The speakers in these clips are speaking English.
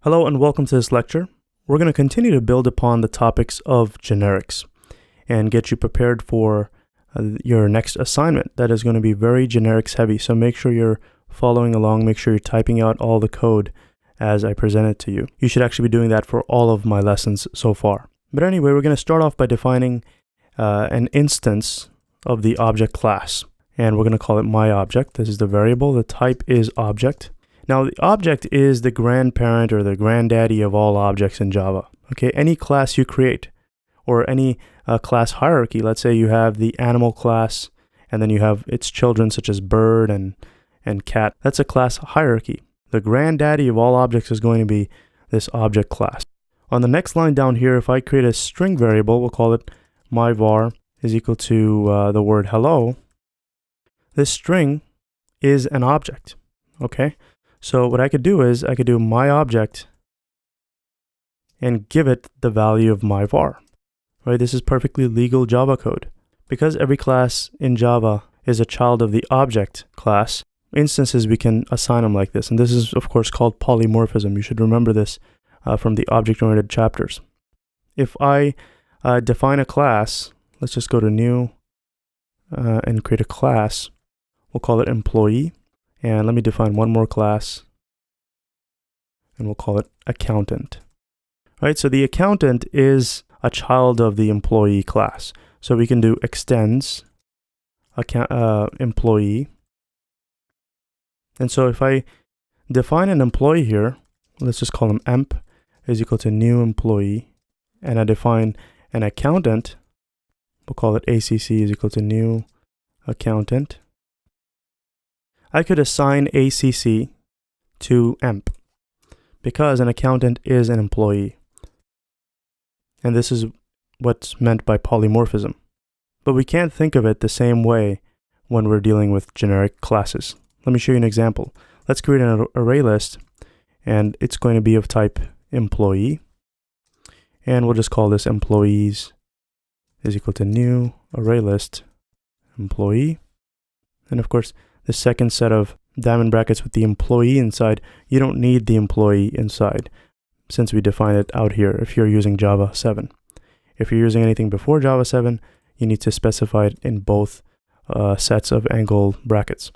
Hello and welcome to this lecture. We're going to continue to build upon the topics of generics and get you prepared for your next assignment that is going to be very generics heavy. So make sure you're following along, make sure you're typing out all the code as I present it to you. You should actually be doing that for all of my lessons so far. But anyway, we're going to start off by defining an instance of the object class. And we're going to call it myObject. This is the variable. The type is object. Now, the object is the grandparent or the granddaddy of all objects in Java. Okay, any class you create or any class hierarchy, let's say you have the animal class and then you have its children such as bird and cat. That's a class hierarchy. The granddaddy of all objects is going to be this object class. On the next line down here, if I create a string variable, we'll call it myVar is equal to the word hello. This string is an object, okay? So what I could do is I could do myObject and give it the value of myVar, right? This is perfectly legal Java code. Because every class in Java is a child of the object class, instances we can assign them like this. And this is, of course, called polymorphism. You should remember this from the object-oriented chapters. If I define a class, let's just go to new and create a class. We'll call it employee. And let me define one more class, and we'll call it accountant. All right, so the accountant is a child of the employee class. So we can do extends employee. And so if I define an employee here, let's just call him emp is equal to new employee, and I define an accountant, we'll call it acc is equal to new accountant. I could assign ACC to emp because an accountant is an employee. And this is what's meant by polymorphism. But we can't think of it the same way when we're dealing with generic classes. Let me show you an example. Let's create an array list, and it's going to be of type employee. And we'll just call this employees is equal to new array list employee. And of course, the second set of diamond brackets with the employee inside, you don't need the employee inside since we define it out here if you're using Java 7. If you're using anything before Java 7, you need to specify it in both sets of angle brackets.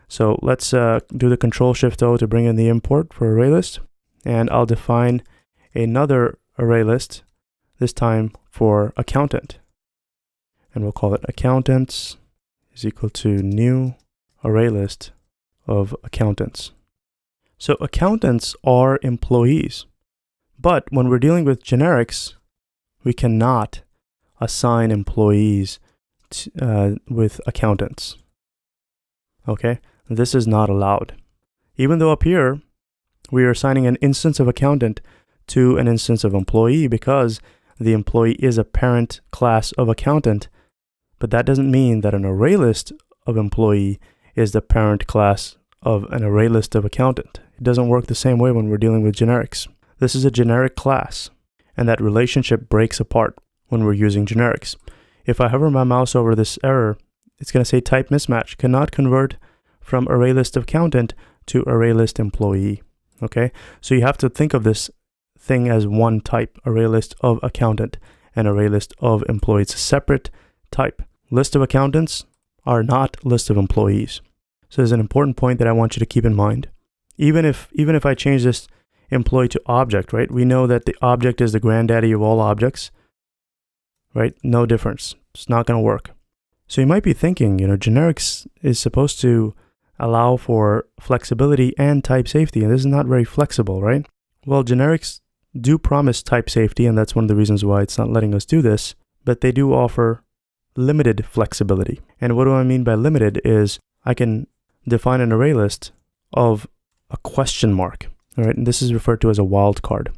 So let's do the Control-Shift-O to bring in the import for array list. And I'll define another array list, this time for accountant. And we'll call it accountants is equal to new array list of accountants. So accountants are employees, but when we're dealing with generics, we cannot assign employees with accountants. Okay, this is not allowed. Even though up here, we are assigning an instance of accountant to an instance of employee because the employee is a parent class of accountant, but that doesn't mean that an array list of employee is the parent class of an array list of accountant. It doesn't work the same way when we're dealing with generics. This is a generic class, and that relationship breaks apart when we're using generics. If I hover my mouse over this error, it's going to say type mismatch, cannot convert from array list of accountant to array list employee. Okay, so you have to think of this thing as one type, array list of accountant and array list of employee. It's a separate type. List of accountants are not list of employees. So there's an important point that I want you to keep in mind. Even if I change this employee to object, right? We know that the object is the granddaddy of all objects, right? No difference. It's not going to work. So you might be thinking, generics is supposed to allow for flexibility and type safety, and this is not very flexible, right? Well, generics do promise type safety, and that's one of the reasons why it's not letting us do this, but they do offer limited flexibility. And what do I mean by limited is I can define an array list of a question mark, all right? And this is referred to as a wildcard.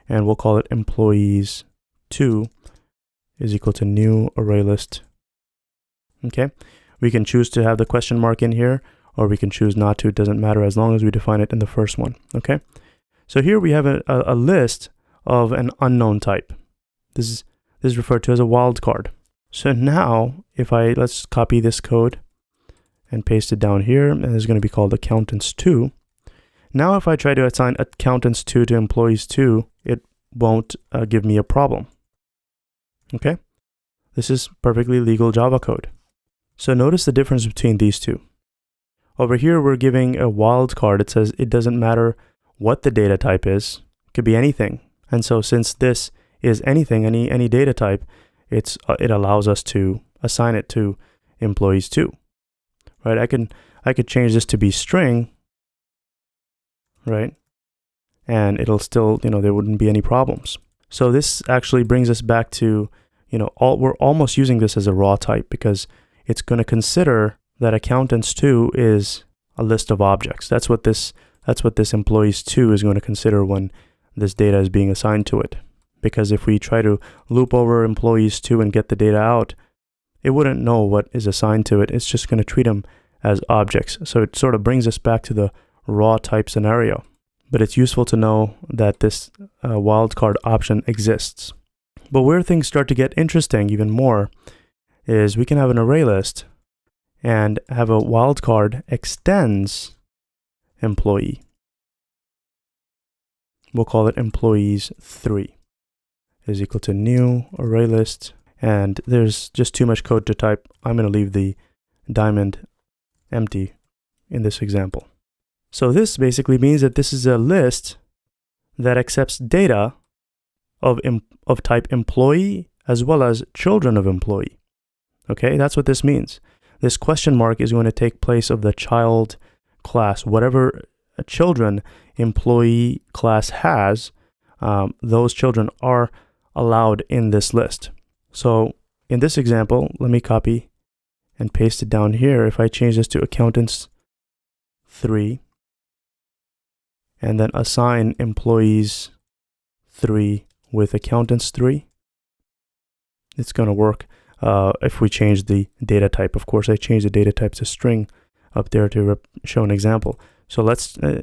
And we'll call it employees2 is equal to new array list. Okay? We can choose to have the question mark in here, or we can choose not to. It doesn't matter as long as we define it in the first one, okay? So here we have a list of an unknown type. This is referred to as a wildcard. So now, let's copy this code and paste it down here, and it's going to be called accountants2. Now if I try to assign accountants 2 to employees 2, it won't give me a problem. Okay? This is perfectly legal Java code. So notice the difference between these two. Over here, we're giving a wildcard. It says it doesn't matter what the data type is. It could be anything. And so since this is anything, any data type, it allows us to assign it to employees 2. Right? I could change this to be string, right? And it'll still, there wouldn't be any problems. So this actually brings us back to, we're almost using this as a raw type because it's going to consider that accountants 2 is a list of objects. That's what this employees 2 is going to consider when this data is being assigned to it. Because if we try to loop over employees 2 and get the data out, it wouldn't know what is assigned to it. It's just going to treat them as objects. So it sort of brings us back to the raw type scenario. But it's useful to know that this wildcard option exists. But where things start to get interesting even more is we can have an array list and have a wildcard extends employee. We'll call it employees 3 is equal to new array list. And there's just too much code to type. I'm going to leave the diamond empty in this example. So this basically means that this is a list that accepts data of type employee as well as children of employee. Okay, that's what this means. This question mark is going to take place of the child class. Whatever children employee class has, those children are allowed in this list. So in this example, let me copy and paste it down here. If I change this to accountants 3 and then assign employees 3 with accountants 3, it's going to work. If we change the data type, of course, I changed the data type to string up there to show an example. So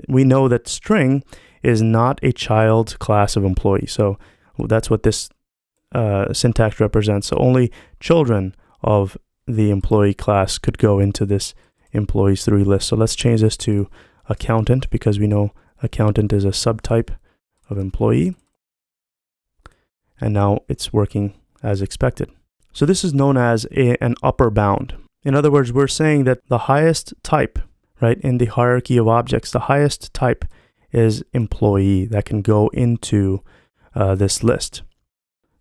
we know that string is not a child class of employee. So that's what this syntax represents. So only children of the employee class could go into this employees 3 list. So let's change this to accountant because we know accountant is a subtype of employee. And now it's working as expected. So this is known as an upper bound. In other words, we're saying that the highest type, right, in the hierarchy of objects, the highest type is employee that can go into this list.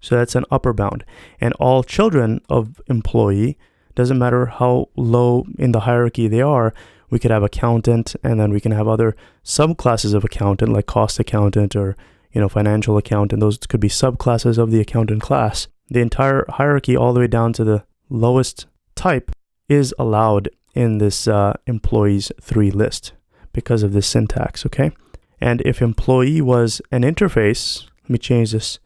So that's an upper bound. And all children of employee, doesn't matter how low in the hierarchy they are, we could have accountant, and then we can have other subclasses of accountant, like cost accountant or financial accountant. Those could be subclasses of the accountant class. The entire hierarchy all the way down to the lowest type is allowed in this employees 3 list because of this syntax, okay? And if employee was an interface, let me change this.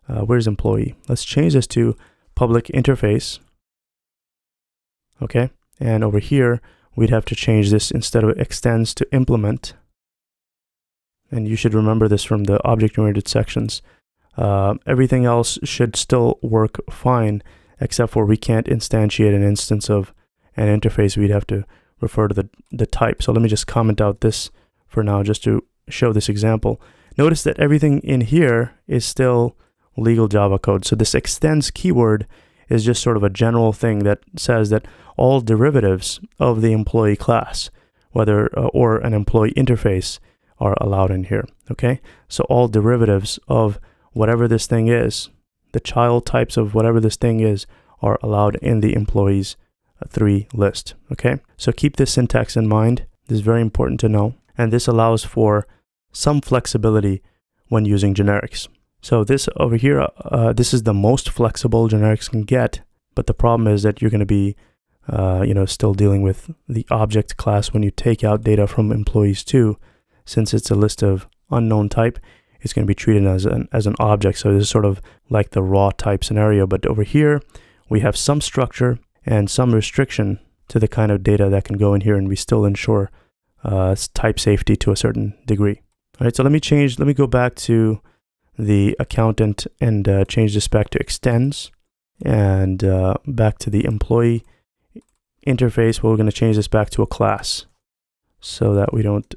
Where's employee? Let's change this to public interface, okay? And over here, we'd have to change this instead of extends to implement. And you should remember this from the object-oriented sections. Everything else should still work fine, except for we can't instantiate an instance of an interface. We'd have to refer to the type. So let me just comment out this for now, just to show this example. Notice that everything in here is still legal Java code. So this extends keyword is just sort of a general thing that says that all derivatives of the employee class, whether or an employee interface, are allowed in here. Okay, so all derivatives of whatever this thing is, the child types of whatever this thing is, are allowed in the employees 3 list. Okay, so keep this syntax in mind. This is very important to know, and this allows for some flexibility when using generics. So this over here, this is the most flexible generics can get, but the problem is that you're going to be still dealing with the object class when you take out data from employees 2. Since it's a list of unknown type, it's going to be treated as an object. So this is sort of like the raw type scenario. But over here, we have some structure and some restriction to the kind of data that can go in here, and we still ensure type safety to a certain degree. All right, so let me go back to the accountant and change this back to extends, and back to the employee interface. We're going to change this back to a class so that we don't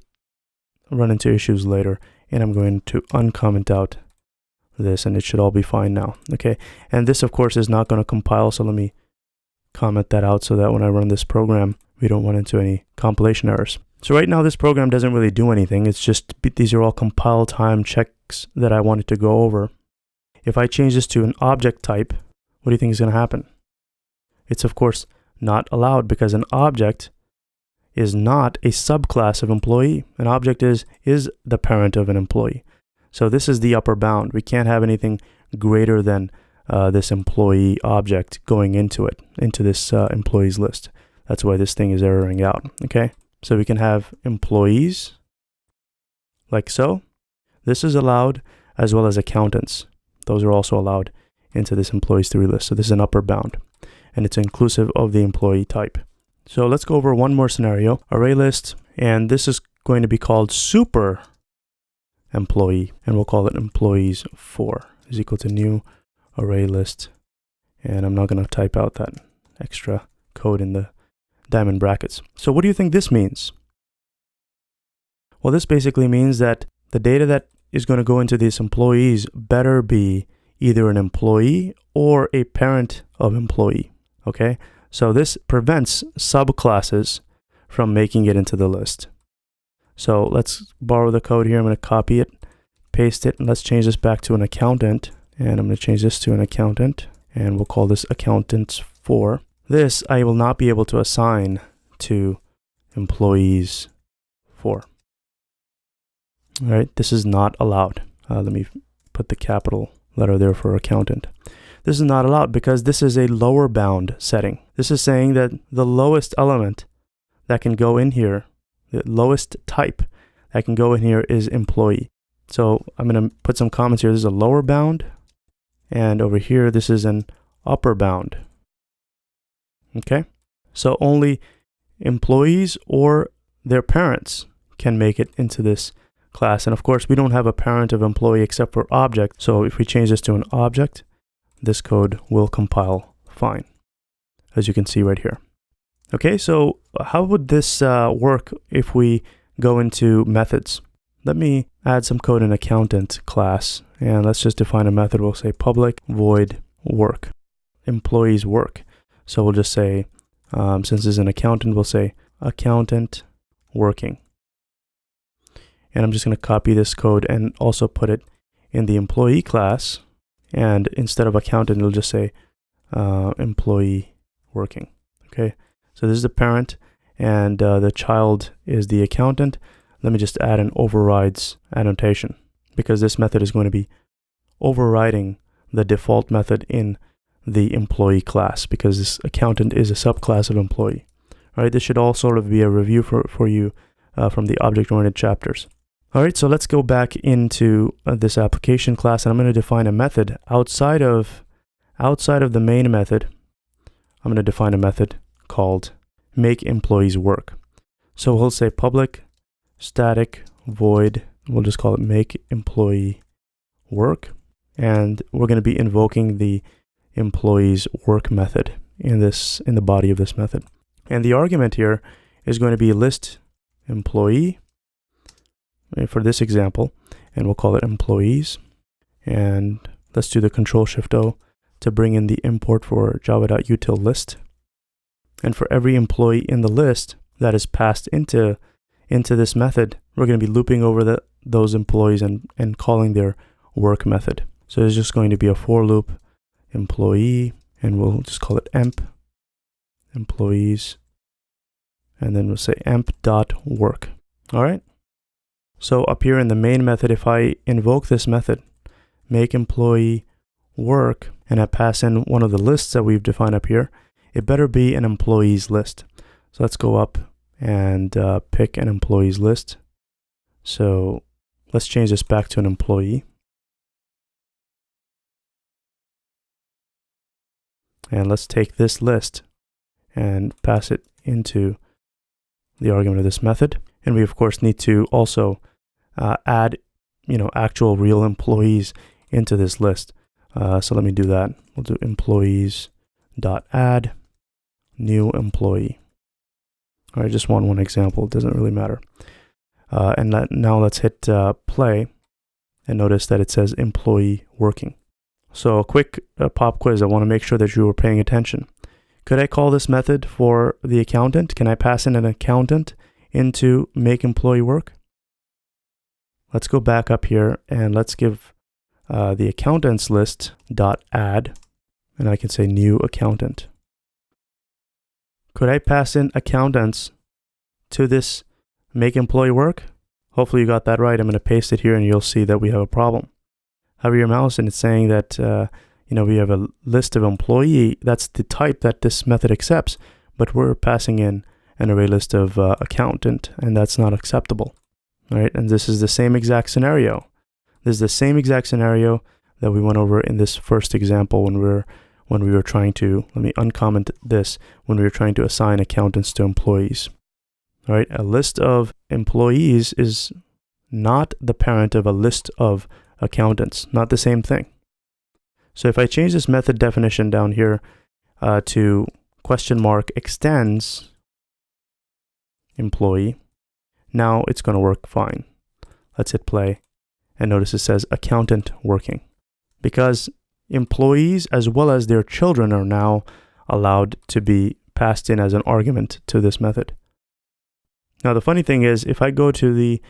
run into issues later, and I'm going to uncomment out this, and it should all be fine now. Okay, and this of course is not going to compile, so let me comment that out so that when I run this program, we don't run into any compilation errors. So right now this program doesn't really do anything. It's just, these are all compile time checks that I wanted to go over. If I change this to an object type, what do you think is going to happen? It's of course not allowed, because an object is not a subclass of employee. An object is the parent of an employee. So this is the upper bound. We can't have anything greater than this employee object going into it, into this employees list. That's why this thing is erroring out. Okay, so we can have employees like so. This is allowed, as well as accountants. Those are also allowed into this employees 3 list. So this is an upper bound, and it's inclusive of the employee type. So let's go over one more scenario, array list, and this is going to be called super employee, and we'll call it employees 4 is equal to new array list. And I'm not going to type out that extra code in the diamond brackets. So what do you think this means? Well, this basically means that the data that is going to go into these employees better be either an employee or a parent of employee. Okay, so this prevents subclasses from making it into the list. So let's borrow the code here. I'm going to copy it, paste it, and let's change this back to an accountant. And I'm going to change this to an accountant, and we'll call this accountants 4. This I will not be able to assign to employees 4. All right, this is not allowed. Let me put the capital letter there for accountant. This is not allowed because this is a lower bound setting. This is saying that the lowest element that can go in here, the lowest type that can go in here is employee. So I'm going to put some comments here. This is a lower bound, and over here this is an upper bound. Okay, so only employees or their parents can make it into this class. And of course, we don't have a parent of employee except for object. So if we change this to an object, this code will compile fine, as you can see right here. Okay, so how would this work if we go into methods? Let me add some code in accountant class, and let's just define a method. We'll say public void work, employees work. So we'll just say, since this is an accountant, we'll say accountant working. And I'm just going to copy this code and also put it in the employee class. And instead of accountant, it'll just say employee working. Okay, so this is the parent, and the child is the accountant. Let me just add an overrides annotation, because this method is going to be overriding the default method in the employee class, because this accountant is a subclass of employee. All right, this should all sort of be a review for you from the object-oriented chapters. All right, so let's go back into this application class, and I'm going to define a method outside of the main method. I'm going to define a method called make employees work. So we'll say public static void, we'll just call it make employee work, and we're going to be invoking the employees work method in the body of this method. And the argument here is going to be list employee for this example, and we'll call it employees. And let's do the Control-Shift-O to bring in the import for java.util list. And for every employee in the list that is passed into this method, we're going to be looping over those employees and calling their work method. So there's just going to be a for loop employee, and we'll just call it emp employees, and then we'll say emp.work. All right. So up here in the main method, if I invoke this method, make employee work, and I pass in one of the lists that we've defined up here, it better be an employees list. So let's go up and pick an employees list. So let's change this back to an employee. And let's take this list and pass it into the argument of this method. And we of course need to also add, actual real employees into this list. So let me do that. We'll do employees.add new employee. All right, just one example. It doesn't really matter. Now let's hit play and notice that it says employee working. So a quick pop quiz. I want to make sure that you were paying attention. Could I call this method for the accountant? Can I pass in an accountant into make employee work? Let's go back up here and let's give the accountants list dot add, and I can say new accountant. Could I pass in accountants to this make employee work? Hopefully you got that right. I'm going to paste it here and you'll see that we have a problem. Hover your mouse and it's saying that we have a list of employee. That's the type that this method accepts, but we're passing in an array list of accountant, and that's not acceptable. All right, and this is the same exact scenario. This is the same exact scenario that we went over in this first example when we were trying to, let me uncomment this, when we were trying to assign accountants to employees. All right, a list of employees is not the parent of a list of accountants, not the same thing. So if I change this method definition down here to question mark extends employee, now it's going to work fine. Let's hit play and notice it says accountant working, because employees as well as their children are now allowed to be passed in as an argument to this method. Now the funny thing is, if I go to the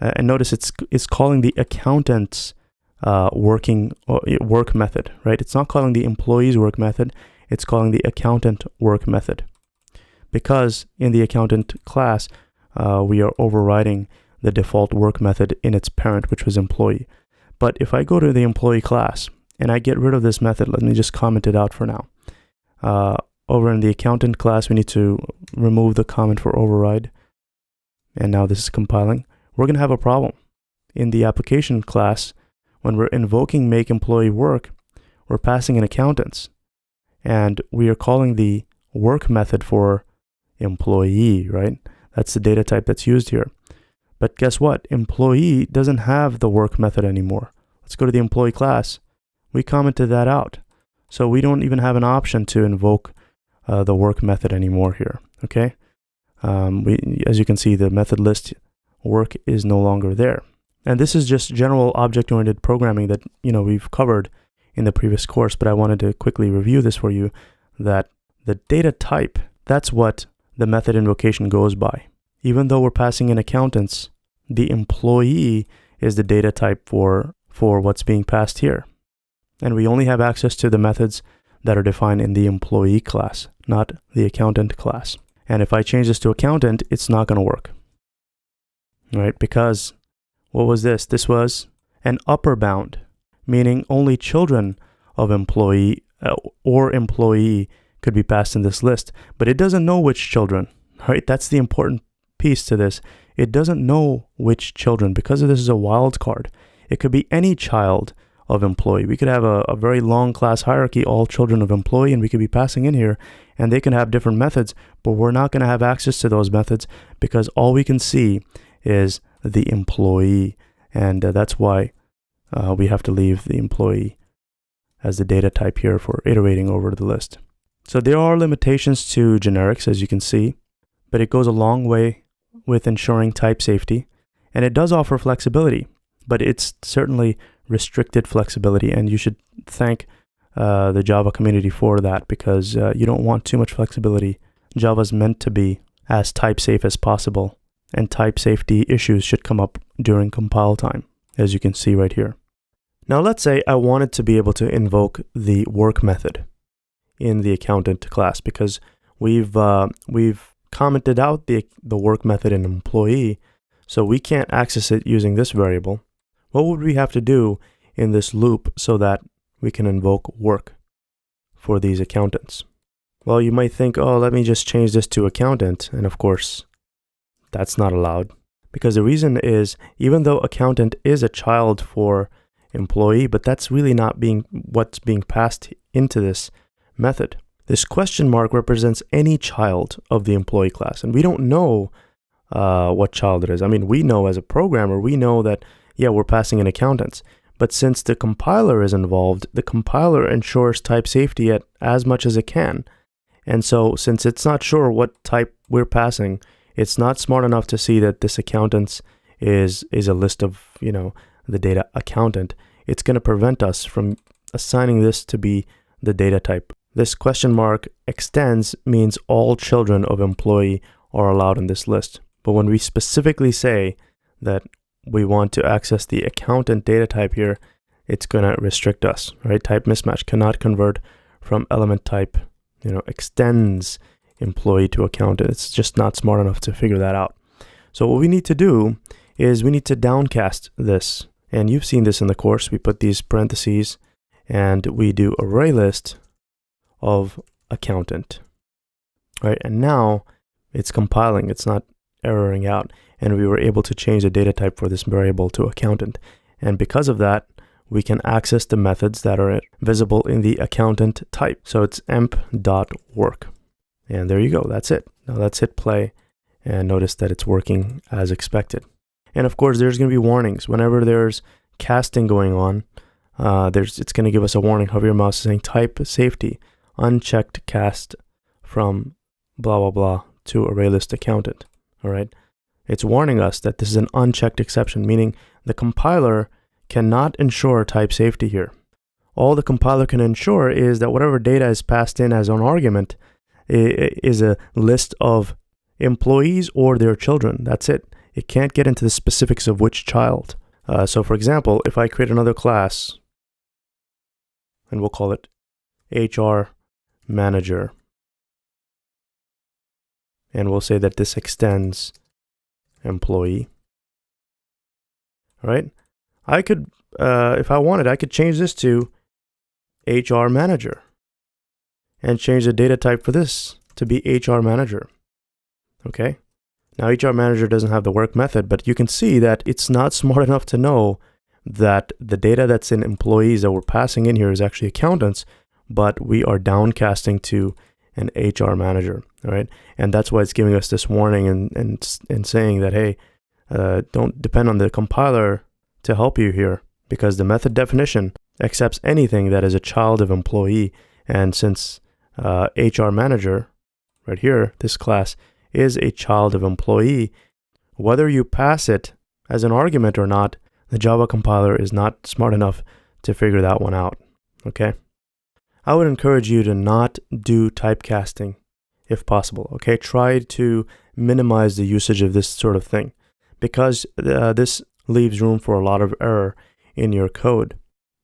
and notice it's calling the accountant's work method, right? It's not calling the employee's work method, it's calling the accountant work method, because in the accountant class we are overriding the default work method in its parent, which was employee. But if I go to the employee class and I get rid of this method, let me just comment it out for now. Over in the accountant class, we need to remove the comment for override. And now this is compiling. We're going to have a problem. In the application class, when we're invoking make employee work, we're passing in accountants. And we are calling the work method for employee, right? That's the data type that's used here. But guess what? Employee doesn't have the work method anymore. Let's go to the employee class. We commented that out. So we don't even have an option to invoke the work method anymore here, okay? As you can see, the method list work is no longer there. And this is just general object-oriented programming that we've covered in the previous course, but I wanted to quickly review this for you, that the data type, that's what the method invocation goes by. Even though we're passing in accountants, the employee is the data type for what's being passed here. And we only have access to the methods that are defined in the employee class, not the accountant class. And if I change this to accountant, it's not going to work, right? Because what was this? This was an upper bound, meaning only children of employee or employee could be passed in this list, but it doesn't know which children, right? That's the important piece to this. It doesn't know which children, because this is a wildcard. It could be any child of employee. We could have a very long class hierarchy, all children of employee, and we could be passing in here, and they can have different methods, but we're not going to have access to those methods because all we can see is the employee, and that's why we have to leave the employee as the data type here for iterating over the list. So there are limitations to generics, as you can see, but it goes a long way with ensuring type safety, and it does offer flexibility, but it's certainly restricted flexibility, and you should thank the Java community for that, because you don't want too much flexibility. Java's meant to be as type safe as possible, and type safety issues should come up during compile time, as you can see right here. Now let's say I wanted to be able to invoke the work method in the accountant class, because we've commented out the work method in employee, so we can't access it using this variable. What would we have to do in this loop so that we can invoke work for these accountants? Well, you might think, oh, let me just change this to accountant, and of course, that's not allowed, because the reason is, even though accountant is a child for employee, but that's really not what's being passed into this method. This question mark represents any child of the employee class, and we don't know what child it is. I mean, we know as a programmer, we know that, yeah, we're passing in accountants, but since the compiler is involved, the compiler ensures type safety as much as it can. And so since it's not sure what type we're passing, it's not smart enough to see that this accountants is a list of, the data accountant, it's going to prevent us from assigning this to be the data type. This question mark extends means all children of employee are allowed in this list. But when we specifically say that we want to access the accountant data type here, it's going to restrict us, right? Type mismatch cannot convert from element type, extends employee to accountant. It's just not smart enough to figure that out. So what we need to do is we need to downcast this. And you've seen this in the course. We put these parentheses and we do array list of accountant, right? And now it's compiling, it's not erroring out. And we were able to change the data type for this variable to accountant. And because of that, we can access the methods that are visible in the accountant type. So it's emp.work. And there you go, that's it. Now let's hit play and notice that it's working as expected. And of course, there's going to be warnings. Whenever there's casting going on, it's going to give us a warning. Hover your mouse saying type safety, unchecked cast from blah, blah, blah to array list accountant. All right. It's warning us that this is an unchecked exception, meaning the compiler cannot ensure type safety here. All the compiler can ensure is that whatever data is passed in as an argument is a list of employees or their children. That's it. It can't get into the specifics of which child. So for example, if I create another class, and we'll call it HR manager, and we'll say that this extends employee. All right. I could, if I wanted, I could change this to HR manager and change the data type for this to be HR manager. Okay. Now, HR manager doesn't have the work method, but you can see that it's not smart enough to know that the data that's in employees that we're passing in here is actually accountants, but we are downcasting to an HR manager. All right. And that's why it's giving us this warning and saying that, hey, don't depend on the compiler to help you here, because the method definition accepts anything that is a child of employee. And since HR manager right here, this class is a child of employee, whether you pass it as an argument or not, the Java compiler is not smart enough to figure that one out. Okay. I would encourage you to not do typecasting if possible. Okay. Try to minimize the usage of this sort of thing, because this leaves room for a lot of error in your code.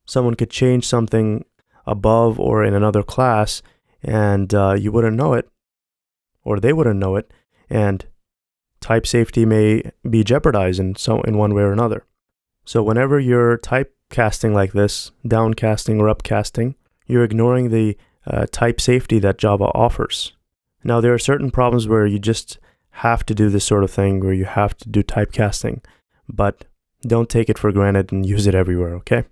Someone could change something above or in another class and you wouldn't know it, or they wouldn't know it, and type safety may be jeopardized in one way or another. So whenever you're typecasting like this, downcasting or upcasting, you're ignoring the type safety that Java offers. Now, there are certain problems where you just have to do this sort of thing, where you have to do typecasting, but don't take it for granted and use it everywhere, okay?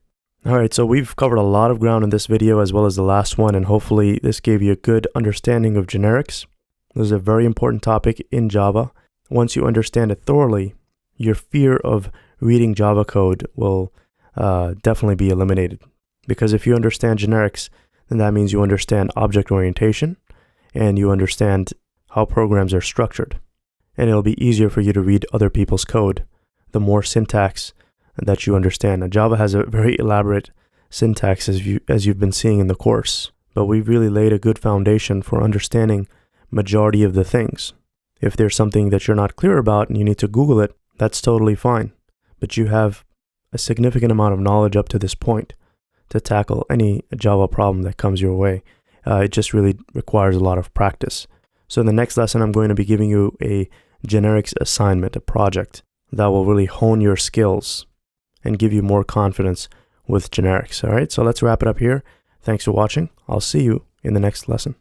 All right, so we've covered a lot of ground in this video as well as the last one, and hopefully this gave you a good understanding of generics. This is a very important topic in Java. Once you understand it thoroughly, your fear of reading Java code will definitely be eliminated. Because if you understand generics, then that means you understand object orientation and you understand how programs are structured. And it'll be easier for you to read other people's code the more syntax that you understand. Now, Java has a very elaborate syntax as you've been seeing in the course, but we've really laid a good foundation for understanding majority of the things. If there's something that you're not clear about and you need to Google it, that's totally fine. But you have a significant amount of knowledge up to this point to tackle any Java problem that comes your way. It just really requires a lot of practice. So in the next lesson, I'm going to be giving you a generics assignment, a project that will really hone your skills and give you more confidence with generics. All right, so let's wrap it up here. Thanks for watching. I'll see you in the next lesson.